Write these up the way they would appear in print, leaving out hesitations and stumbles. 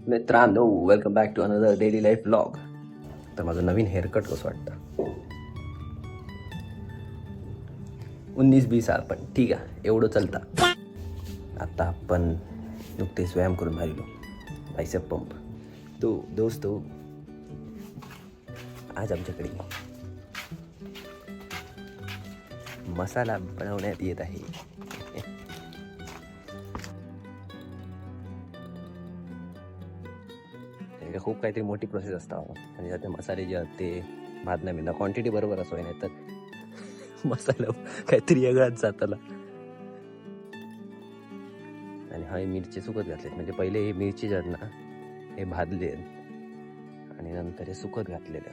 मित्रांनो, welcome back to another daily life vlog. तर माझं नवीन हेअरकट कसं वाटतं? 19-20 साल, पण ठीक आहे, एवढं चालतं. आता आपण नुकतेच व्यायाम करून राहिलो, बायसेप पंप. तो दोस्तो, आज आमच्याकडे मसाला बनवण्यात येत आहे. खूप काहीतरी मोठी प्रोसेस असतात आणि त्यात मसाले जे आहेत ते भाजणं मिळणं क्वांटिटी बरोबर असो नाही तर मसाला काहीतरी वेगळाच जाताला. आणि हा मिरची सुकत घातलेत, म्हणजे पहिले हे मिरची जे आहेत ना हे भाजले आणि नंतर हे सुकत घातलेलं.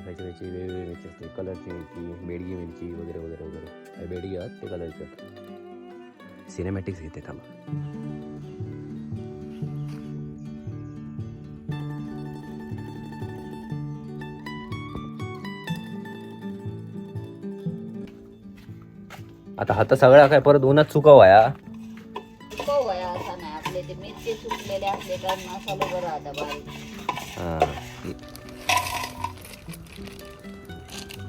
वेगळी वेगळी मिरची असते, कलरची मिरची, बेडगी मिरची वगैरे वगैरे वगैरे. बेडगी आहेत ते कलरचे आहेत. सिनेमॅटिक्स घेते थांबा. आता हा तर सगळा काय परत उन्हात सुकवाया सुकवाया असा नाही, आपले ते मिरची सुकलेले असले कारण मसाला बरं आता बारीक.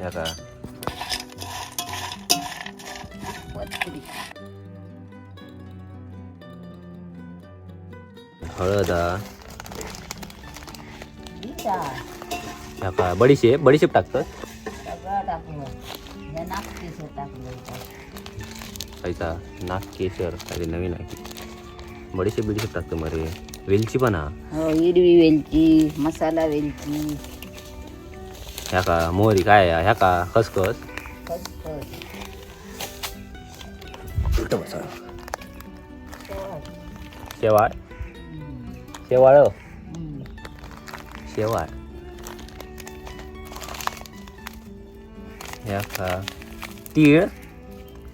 का पत्री हळद मीठा का बडीशेप टाकतात. सगळं टाकलं, हे नागतीस टाकलं. खायचा नाक केशर काहीतरी नवीन आहे. बडीशेप टाकतो मरे. वेलची पण हो, हिरवी वेलची, मसाला वेलची, ह्या का मोहरी काय ह्या का खसखस खसखस, मसाला शेवाळ. शेवाळ शेवाळ ह्या का तीळ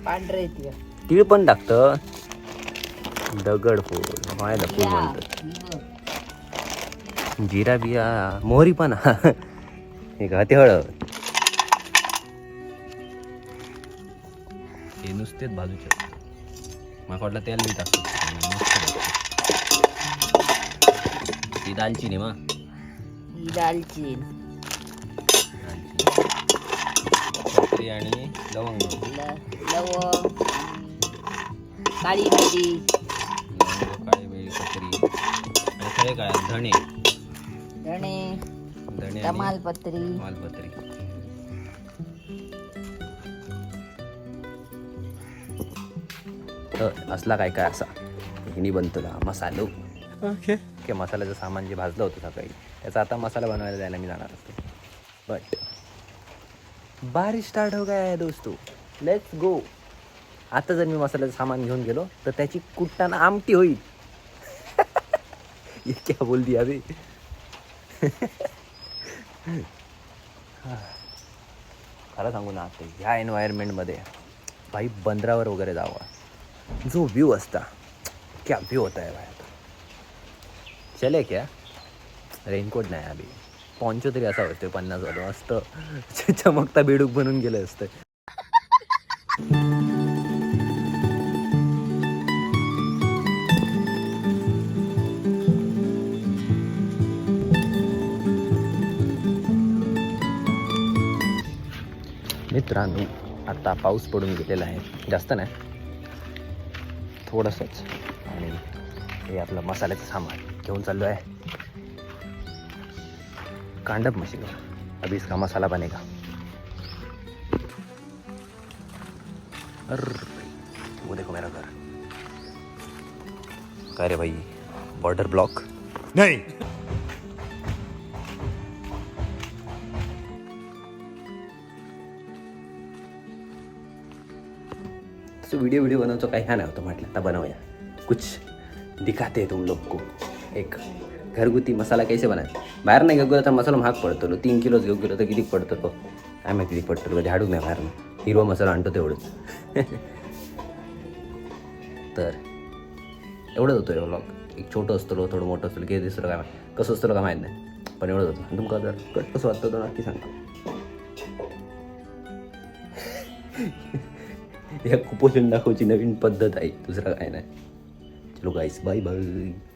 पांढरे तीळ पण टाकतं. दगडफूल मायला फूल म्हणतात. जिरा बिया मोहरी पण हे का ते हळद. हे नुसतेच भाजूचे मला वाटलं तेल बी टाकतो. ही दालचिनी ही दालचीन, पत्री आणि लवंग, लवंग, काळी मिरी, काळी बेळी पत्री आणि खडे काय धणे धणे, धणे तमालपत्री, मालपत्री. तर असला काय काय असा हिनी बनतो मसालो. ओके, मसाल्याचं सामान जे भाजलं होतं सकाळी त्याचा आता मसाला बनवायला जायला मी जाणार असतो. बट बारिश स्टार्ट हो गया है दोस्तों, लेट्स गो. आता जर मी मसाल्याचं सामान घेऊन गेलो तर त्याची कुट्टाना आमटी होईल. ये क्या बोल दिया अभी. खरं सांगू ना, आता ह्या एन्व्हायरमेंटमध्ये भाई बंदरावर वगैरे जावं, जो व्ह्यू असता क्या व्ह्यू होता है भाई. चले क्या रेनकोट नाही अभि पॉन्चो तरी असा होतो 50 वाला मस्त चमकता बेडूक बनून गेलं असतं. मित्रांनो, आता पाऊस पडून गेलेला आहे, जास्त नाही, थोडंसंच. आणि हे आपलं मसाल्याचं सामान घेऊन चाललो आहे कांडप मशीन. अभी इसका मसाला बनेगा. अरे वो देखो मेरा घर. काय रे भाई, बॉर्डर ब्लॉक नहीं. तो वीडियो बनवतो काही ह्या नाही होतं, म्हटलं आता बनवूया कुछ दिखाते हैं तुम लोग को. एक घरगुती मसाला कैसे बनायचा. बाहेर नाही घेऊ गेलो तर मसाला महाग पडतो. 3 किलोच घेऊ गेलो तर किती पडतो तो काय माहिती किती पडतो. कधी हाडूक नाही बाहेरनं, हिरवा मसाला आणतो तेवढंच. तर एवढंच होतं रे व्लॉग. एक छोटं असतो, थोडं मोठं असतं, की दुसरं काय कसं असतं काय माहीत नाही, पण एवढंच होतं. आणि तुमका जर कट कसं वाटतं तर नक्की सांगा. या कुपोषण दाखवची नवीन पद्धत आहे, दुसरं काय नाही. चलो गाईस बाय बाय.